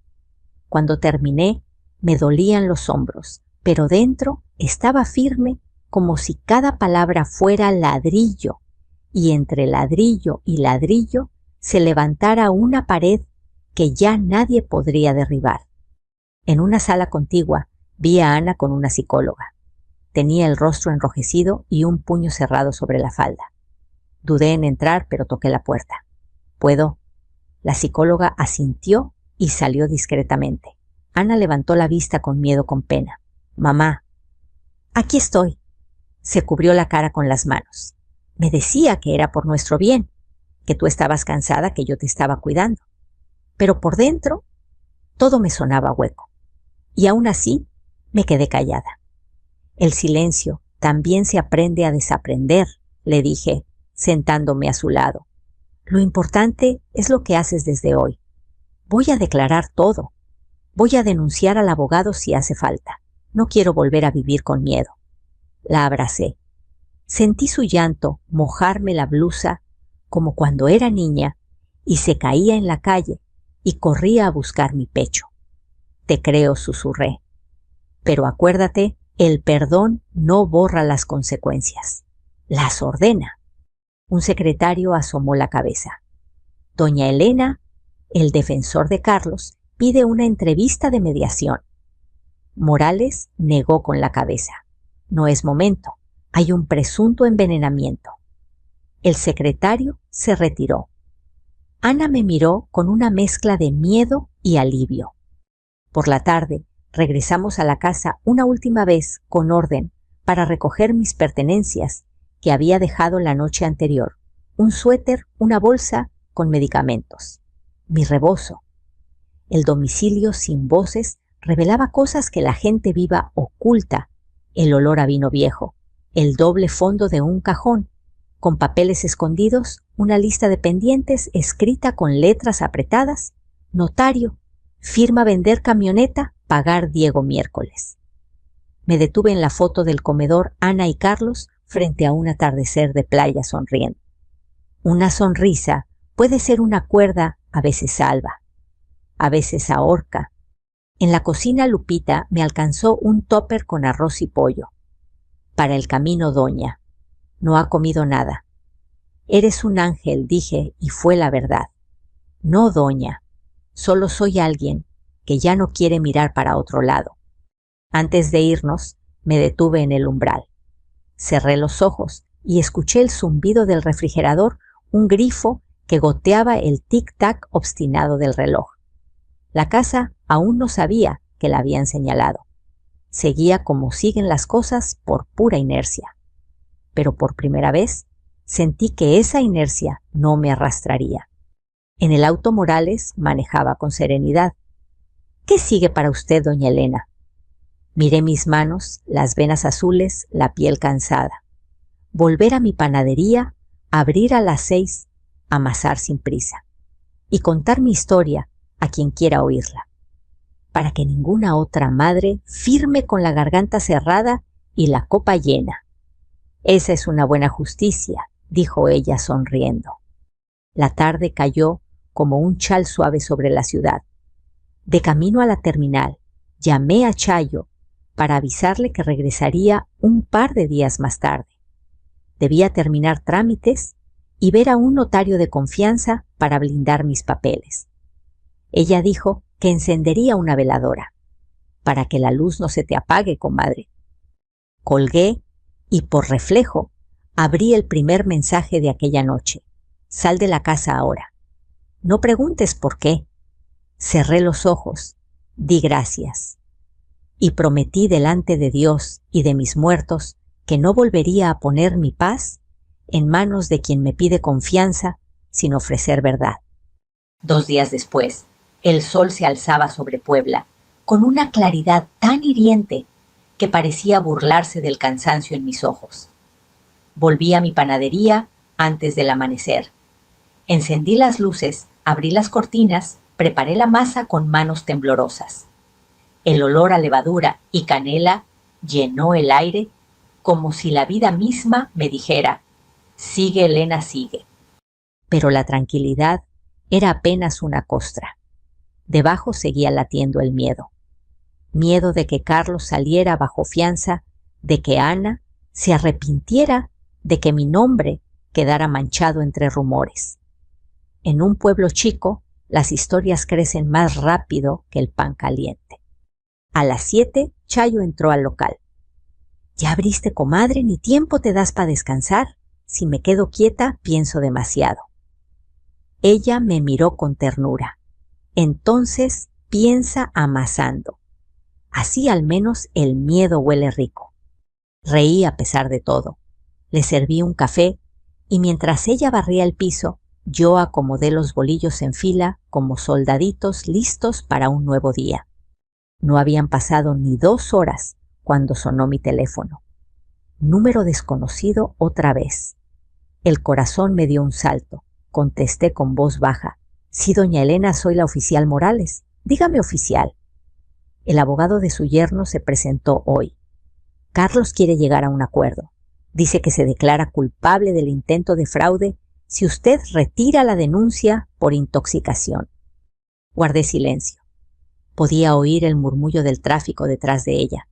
Cuando terminé, me dolían los hombros, pero dentro estaba firme, como si cada palabra fuera ladrillo, y entre ladrillo y ladrillo se levantara una pared que ya nadie podría derribar. En una sala contigua vi a Ana con una psicóloga. Tenía el rostro enrojecido y un puño cerrado sobre la falda. Dudé en entrar, pero toqué la puerta. «¿Puedo?». La psicóloga asintió y salió discretamente. Ana levantó la vista con miedo, con pena. «Mamá». «Aquí estoy». Se cubrió la cara con las manos. «Me decía que era por nuestro bien, que tú estabas cansada, que yo te estaba cuidando». Pero por dentro todo me sonaba hueco. Y aún así me quedé callada. «El silencio también se aprende a desaprender», le dije, sentándome a su lado. «Lo importante es lo que haces desde hoy. Voy a declarar todo. Voy a denunciar al abogado si hace falta. No quiero volver a vivir con miedo». La abracé. Sentí su llanto mojarme la blusa como cuando era niña y se caía en la calle y corría a buscar mi pecho. «Te creo», susurré. «Pero acuérdate, el perdón no borra las consecuencias, las ordena». Un secretario asomó la cabeza. «Doña Elena, el defensor de Carlos, pide una entrevista de mediación». Morales negó con la cabeza. «No es momento. Hay un presunto envenenamiento». El secretario se retiró. Ana me miró con una mezcla de miedo y alivio. Por la tarde regresamos a la casa una última vez con orden para recoger mis pertenencias que había dejado la noche anterior: un suéter, una bolsa con medicamentos, mi rebozo. El domicilio sin voces revelaba cosas que la gente viva oculta: el olor a vino viejo, el doble fondo de un cajón, con papeles escondidos, una lista de pendientes escrita con letras apretadas: notario, firma vender camioneta, pagar Diego miércoles. Me detuve en la foto del comedor Ana y Carlos frente a un atardecer de playa sonriendo. Una sonrisa puede ser una cuerda, a veces salva. a veces ahorca. En la cocina Lupita me alcanzó un tóper con arroz y pollo. Para el camino, doña. No ha comido nada. Eres un ángel, dije, y fue la verdad. No, doña. Solo soy alguien que ya no quiere mirar para otro lado. Antes de irnos, me detuve en el umbral. Cerré los ojos y escuché el zumbido del refrigerador, un grifo que goteaba el tic-tac obstinado del reloj. La casa aún no sabía que la habían señalado. Seguía como siguen las cosas por pura inercia. Pero por primera vez sentí que esa inercia no me arrastraría. En el auto Morales manejaba con serenidad. ¿Qué sigue para usted, doña Elena? Miré mis manos, las venas azules, la piel cansada. Volver a mi panadería, abrir a las 6, amasar sin prisa. Y contar mi historia a quien quiera oírla. Para que ninguna otra madre firme con la garganta cerrada y la copa llena. Esa es una buena justicia, dijo ella sonriendo. La tarde cayó como un chal suave sobre la ciudad. De camino a la terminal, llamé a Chayo para avisarle que regresaría un par de días más tarde. Debía terminar trámites y ver a un notario de confianza para blindar mis papeles. Ella dijo que encendería una veladora. Para que la luz no se te apague, comadre. Colgué y por reflejo abrí el primer mensaje de aquella noche. Sal de la casa ahora. No preguntes por qué. Cerré los ojos, di gracias y prometí delante de Dios y de mis muertos que no volvería a poner mi paz en manos de quien me pide confianza sin ofrecer verdad. 2 días después, el sol se alzaba sobre Puebla con una claridad tan hiriente que parecía burlarse del cansancio en mis ojos. Volví a mi panadería antes del amanecer. Encendí las luces, abrí las cortinas, preparé la masa con manos temblorosas. El olor a levadura y canela llenó el aire como si la vida misma me dijera: sigue, Elena, sigue. Pero la tranquilidad era apenas una costra. Debajo seguía latiendo el miedo. Miedo de que Carlos saliera bajo fianza, de que Ana se arrepintiera, de que mi nombre quedara manchado entre rumores. En un pueblo chico, las historias crecen más rápido que el pan caliente. A las 7, Chayo entró al local. ¿Ya abriste, comadre? Ni tiempo te das para descansar. Si me quedo quieta, pienso demasiado. Ella me miró con ternura. Entonces piensa amasando. Así al menos el miedo huele rico. Reí a pesar de todo. Le serví un café y mientras ella barría el piso, yo acomodé los bolillos en fila como soldaditos listos para un nuevo día. No habían pasado ni 2 horas cuando sonó mi teléfono. Número desconocido otra vez. El corazón me dio un salto. Contesté con voz baja. Sí, doña Elena, soy la oficial Morales. Dígame, oficial. El abogado de su yerno se presentó hoy. Carlos quiere llegar a un acuerdo. Dice que se declara culpable del intento de fraude si usted retira la denuncia por intoxicación. Guardé silencio. Podía oír el murmullo del tráfico detrás de ella.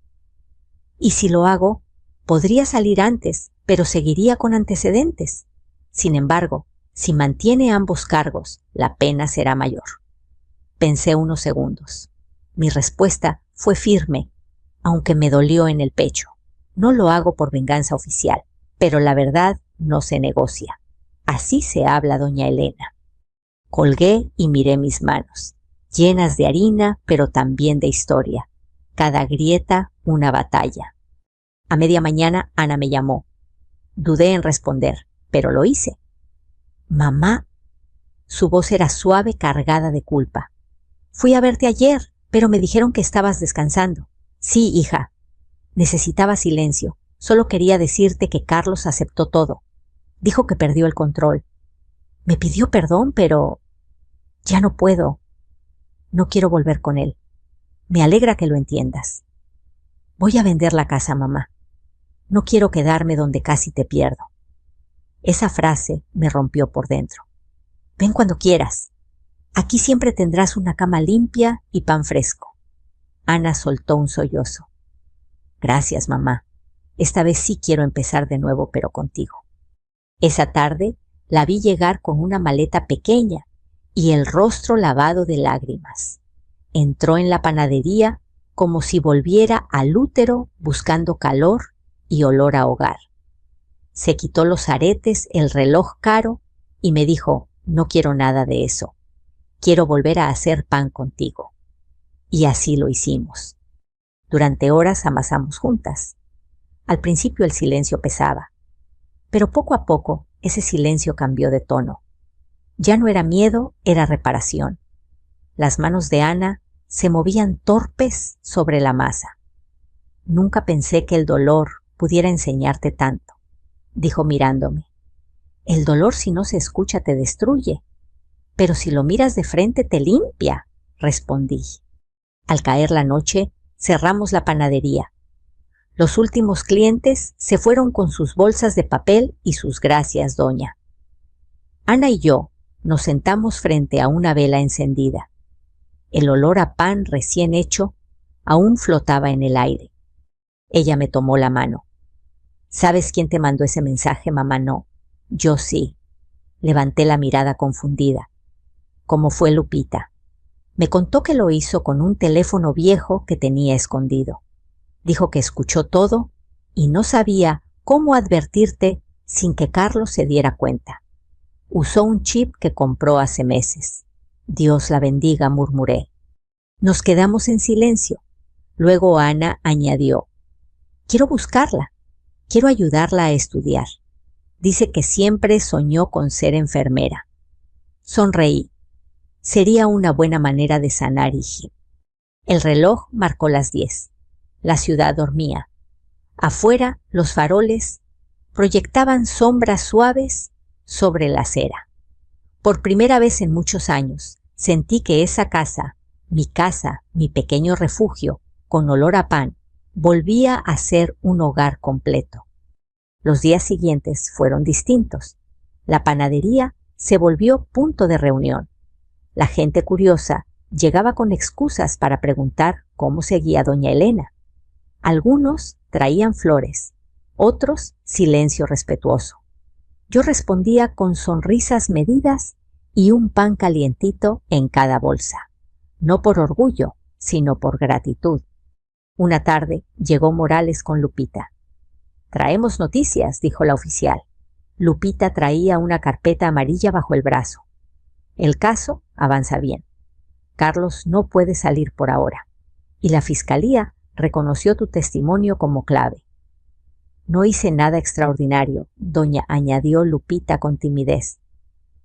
Y si lo hago, podría salir antes, pero seguiría con antecedentes. Sin embargo, si mantiene ambos cargos, la pena será mayor. Pensé unos segundos. Mi respuesta fue firme, aunque me dolió en el pecho. No lo hago por venganza oficial, pero la verdad no se negocia. Así se habla, doña Elena. Colgué y miré mis manos, llenas de harina, pero también de historia. Cada grieta una batalla. A media mañana Ana me llamó. Dudé en responder, pero lo hice. Mamá. Su voz era suave, cargada de culpa. Fui a verte ayer, pero me dijeron que estabas descansando. Sí, hija. Necesitaba silencio. Solo quería decirte que Carlos aceptó todo. Dijo que perdió el control. Me pidió perdón, pero ya no puedo. No quiero volver con él. Me alegra que lo entiendas. Voy a vender la casa, mamá. No quiero quedarme donde casi te pierdo. Esa frase me rompió por dentro. Ven cuando quieras. Aquí siempre tendrás una cama limpia y pan fresco. Ana soltó un sollozo. Gracias, mamá. Esta vez sí quiero empezar de nuevo, pero contigo. Esa tarde la vi llegar con una maleta pequeña y el rostro lavado de lágrimas. Entró en la panadería como si volviera al útero buscando calor y olor a hogar. Se quitó los aretes, el reloj caro y me dijo, no quiero nada de eso. Quiero volver a hacer pan contigo. Y así lo hicimos. Durante horas amasamos juntas. Al principio el silencio pesaba, pero poco a poco ese silencio cambió de tono. Ya no era miedo, era reparación. Las manos de Ana se movían torpes sobre la masa. Nunca pensé que el dolor pudiera enseñarte tanto, dijo mirándome. El dolor si no se escucha te destruye, pero si lo miras de frente te limpia, respondí. Al caer la noche, cerramos la panadería. Los últimos clientes se fueron con sus bolsas de papel y sus gracias, doña. Ana y yo nos sentamos frente a una vela encendida. El olor a pan recién hecho aún flotaba en el aire. Ella me tomó la mano. ¿Sabes quién te mandó ese mensaje, mamá? No. Yo sí. Levanté la mirada confundida. ¿Cómo fue Lupita? Me contó que lo hizo con un teléfono viejo que tenía escondido. Dijo que escuchó todo y no sabía cómo advertirte sin que Carlos se diera cuenta. Usó un chip que compró hace meses. Dios la bendiga, murmuré. Nos quedamos en silencio. Luego Ana añadió, quiero buscarla. Quiero ayudarla a estudiar. Dice que siempre soñó con ser enfermera. Sonreí. Sería una buena manera de sanar, hija. El reloj marcó las 10. La ciudad dormía. Afuera, los faroles proyectaban sombras suaves sobre la acera. Por primera vez en muchos años, sentí que esa casa, mi pequeño refugio, con olor a pan, volvía a ser un hogar completo. Los días siguientes fueron distintos. La panadería se volvió punto de reunión. La gente curiosa llegaba con excusas para preguntar cómo seguía doña Elena. Algunos traían flores, otros silencio respetuoso. Yo respondía con sonrisas medidas y un pan calientito en cada bolsa. No por orgullo, sino por gratitud. Una tarde llegó Morales con Lupita. Traemos noticias, dijo la oficial. Lupita traía una carpeta amarilla bajo el brazo. El caso avanza bien. Carlos no puede salir por ahora. Y la fiscalía reconoció tu testimonio como clave. No hice nada extraordinario, doña, añadió Lupita con timidez.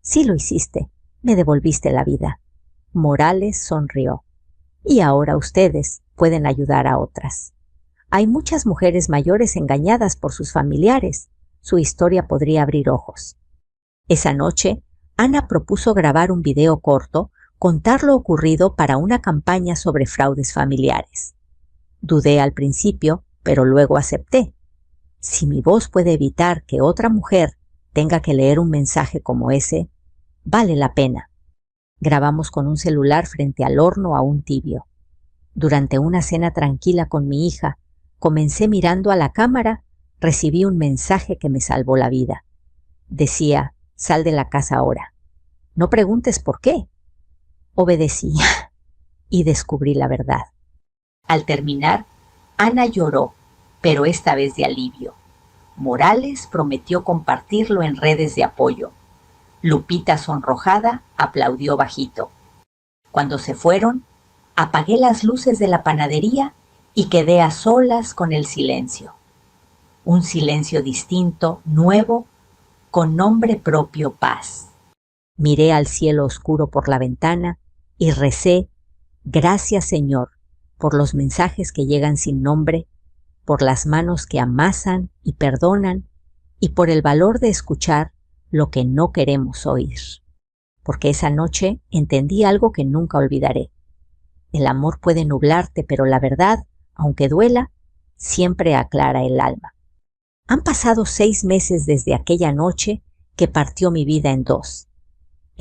Sí lo hiciste, me devolviste la vida. Morales sonrió. Y ahora ustedes pueden ayudar a otras. Hay muchas mujeres mayores engañadas por sus familiares. Su historia podría abrir ojos. Esa noche, Ana propuso grabar un video corto, contar lo ocurrido para una campaña sobre fraudes familiares. Dudé al principio, pero luego acepté. Si mi voz puede evitar que otra mujer tenga que leer un mensaje como ese, vale la pena. Grabamos con un celular frente al horno aún tibio. Durante una cena tranquila con mi hija, comencé mirando a la cámara, recibí un mensaje que me salvó la vida. Decía, sal de la casa ahora. No preguntes por qué. Obedecí y descubrí la verdad. Al terminar, Ana lloró, pero esta vez de alivio. Morales prometió compartirlo en redes de apoyo. Lupita, sonrojada, aplaudió bajito. Cuando se fueron, apagué las luces de la panadería y quedé a solas con el silencio. Un silencio distinto, nuevo, con nombre propio, paz. Miré al cielo oscuro por la ventana y recé, gracias Señor, por los mensajes que llegan sin nombre, por las manos que amasan y perdonan y por el valor de escuchar lo que no queremos oír. Porque esa noche entendí algo que nunca olvidaré. El amor puede nublarte, pero la verdad, aunque duela, siempre aclara el alma. Han pasado 6 meses desde aquella noche que partió mi vida en dos.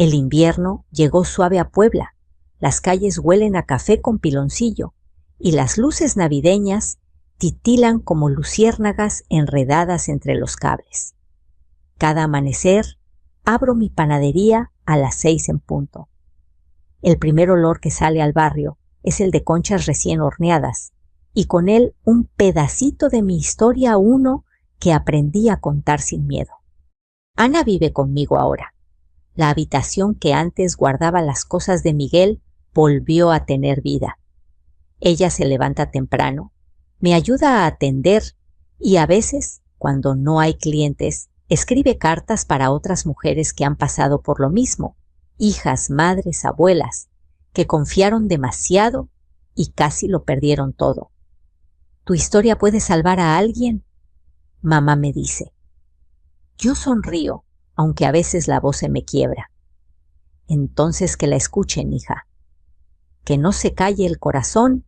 El invierno llegó suave a Puebla. Las calles huelen a café con piloncillo y las luces navideñas titilan como luciérnagas enredadas entre los cables. Cada amanecer abro mi panadería a las 6 en punto. El primer olor que sale al barrio es el de conchas recién horneadas y con él un pedacito de mi historia uno que aprendí a contar sin miedo. Ana vive conmigo ahora. La habitación que antes guardaba las cosas de Miguel volvió a tener vida. Ella se levanta temprano, me ayuda a atender y a veces, cuando no hay clientes, escribe cartas para otras mujeres que han pasado por lo mismo, hijas, madres, abuelas, que confiaron demasiado y casi lo perdieron todo. ¿Tu historia puede salvar a alguien?, mamá me dice. Yo sonrío, aunque a veces la voz se me quiebra. Entonces que la escuchen, hija. Que no se calle el corazón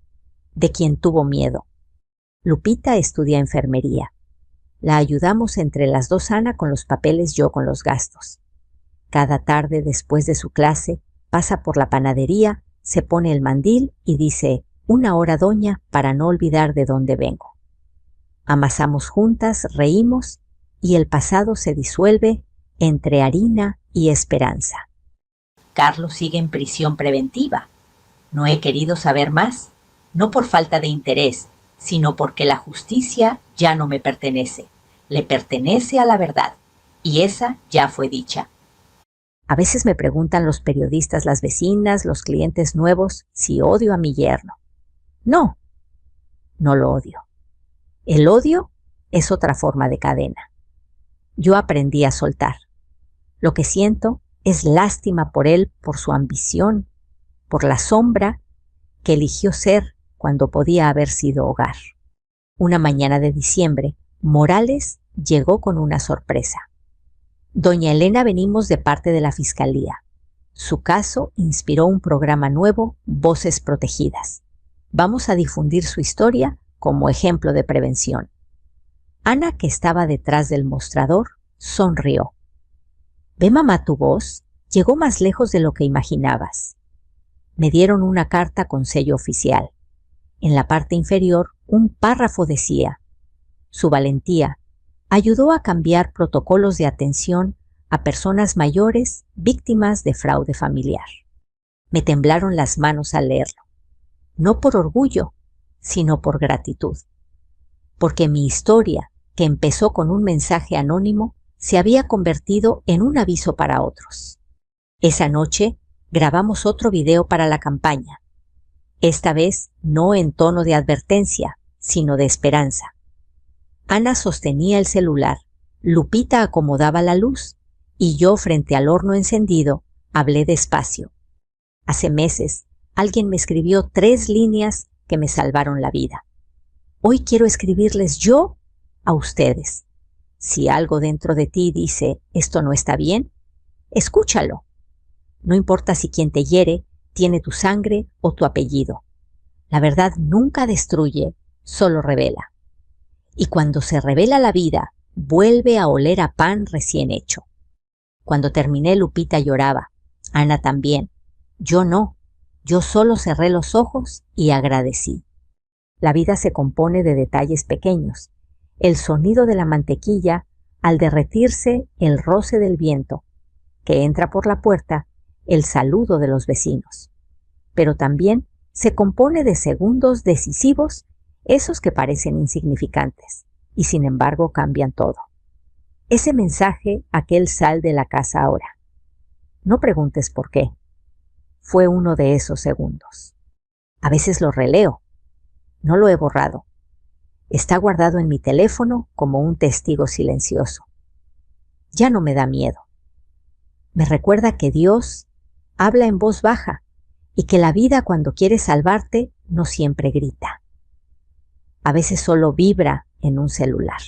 de quien tuvo miedo. Lupita estudia enfermería. La ayudamos entre las dos, Ana con los papeles, yo con los gastos. Cada tarde después de su clase pasa por la panadería, se pone el mandil y dice: «Una hora, doña, para no olvidar de dónde vengo». Amasamos juntas, reímos y el pasado se disuelve entre harina y esperanza. Carlos sigue en prisión preventiva. No he querido saber más, no por falta de interés, sino porque la justicia ya no me pertenece. Le pertenece a la verdad, y esa ya fue dicha. A veces me preguntan los periodistas, las vecinas, los clientes nuevos, si odio a mi yerno. No, no lo odio. El odio es otra forma de cadena. Yo aprendí a soltar. Lo que siento es lástima por él, por su ambición, por la sombra que eligió ser cuando podía haber sido hogar. Una mañana de diciembre, Morales llegó con una sorpresa. Doña Elena, venimos de parte de la Fiscalía. Su caso inspiró un programa nuevo, Voces Protegidas. Vamos a difundir su historia como ejemplo de prevención. Ana, que estaba detrás del mostrador, sonrió. ¿Ve, mamá, tu voz? Llegó más lejos de lo que imaginabas. Me dieron una carta con sello oficial. En la parte inferior, un párrafo decía: su valentía ayudó a cambiar protocolos de atención a personas mayores víctimas de fraude familiar. Me temblaron las manos al leerlo, no por orgullo, sino por gratitud, porque mi historia, que empezó con un mensaje anónimo, se había convertido en un aviso para otros. Esa noche grabamos otro video para la campaña, esta vez no en tono de advertencia, sino de esperanza. Ana sostenía el celular, Lupita acomodaba la luz y yo, frente al horno encendido, hablé despacio. Hace meses alguien me escribió 3 líneas que me salvaron la vida. Hoy quiero escribirles yo a ustedes. Si algo dentro de ti dice «esto no está bien», escúchalo. No importa si quien te hiere tiene tu sangre o tu apellido. La verdad nunca destruye, solo revela. Y cuando se revela la vida, vuelve a oler a pan recién hecho. Cuando terminé, Lupita lloraba. Ana también. Yo no. Yo solo cerré los ojos y agradecí. La vida se compone de detalles pequeños. El sonido de la mantequilla al derretirse, el roce del viento que entra por la puerta, el saludo de los vecinos. Pero también se compone de segundos decisivos, esos que parecen insignificantes y sin embargo cambian todo. Ese mensaje, aquel sal de la casa ahora. No preguntes por qué. Fue uno de esos segundos. A veces lo releo. No lo he borrado. Está guardado en mi teléfono como un testigo silencioso. Ya no me da miedo. Me recuerda que Dios habla en voz baja y que la vida, cuando quiere salvarte, no siempre grita. A veces solo vibra en un celular.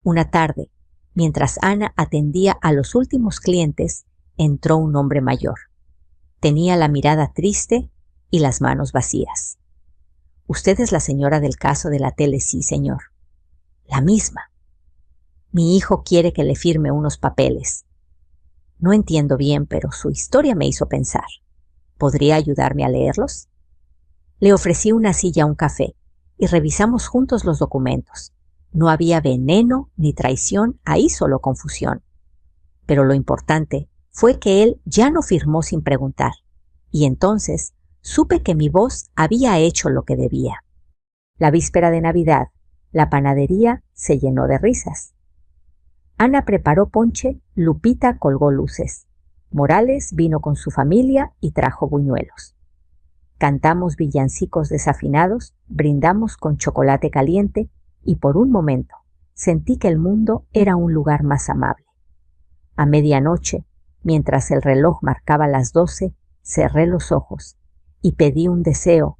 Una tarde, mientras Ana atendía a los últimos clientes, entró un hombre mayor. Tenía la mirada triste y las manos vacías. «Usted es la señora del caso de la tele». «Sí, señor». «La misma. Mi hijo quiere que le firme unos papeles». No entiendo bien, pero su historia me hizo pensar. ¿Podría ayudarme a leerlos? Le ofrecí una silla a un café y revisamos juntos los documentos. No había veneno ni traición, ahí solo confusión. Pero lo importante fue que él ya no firmó sin preguntar, y entonces supe que mi voz había hecho lo que debía. La víspera de Navidad, la panadería se llenó de risas. Ana preparó ponche, Lupita colgó luces. Morales vino con su familia y trajo buñuelos. Cantamos villancicos desafinados, brindamos con chocolate caliente y por un momento sentí que el mundo era un lugar más amable. A medianoche, mientras el reloj marcaba las 12, cerré los ojos y pedí un deseo: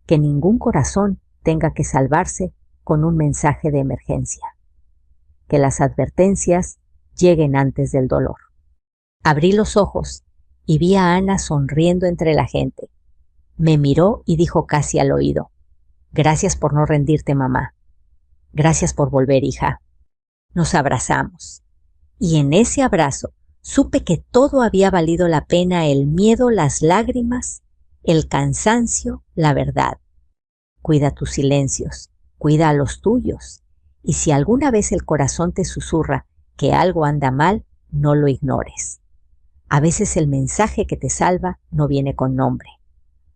que ningún corazón tenga que salvarse con un mensaje de emergencia. Que las advertencias lleguen antes del dolor. Abrí los ojos y vi a Ana sonriendo entre la gente. Me miró y dijo casi al oído: «Gracias por no rendirte, mamá. Gracias por volver, hija». Nos abrazamos. Y en ese abrazo supe que todo había valido la pena: el miedo, las lágrimas, el cansancio, la verdad. Cuida tus silencios, cuida a los tuyos. Y si alguna vez el corazón te susurra que algo anda mal, no lo ignores. A veces el mensaje que te salva no viene con nombre.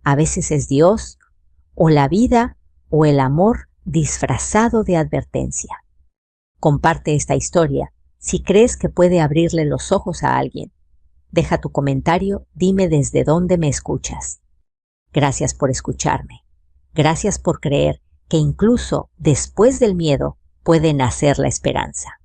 A veces es Dios, o la vida, o el amor disfrazado de advertencia. Comparte esta historia si crees que puede abrirle los ojos a alguien. Deja tu comentario, dime desde dónde me escuchas. Gracias por escucharme. Gracias por creer que incluso después del miedo puede nacer la esperanza.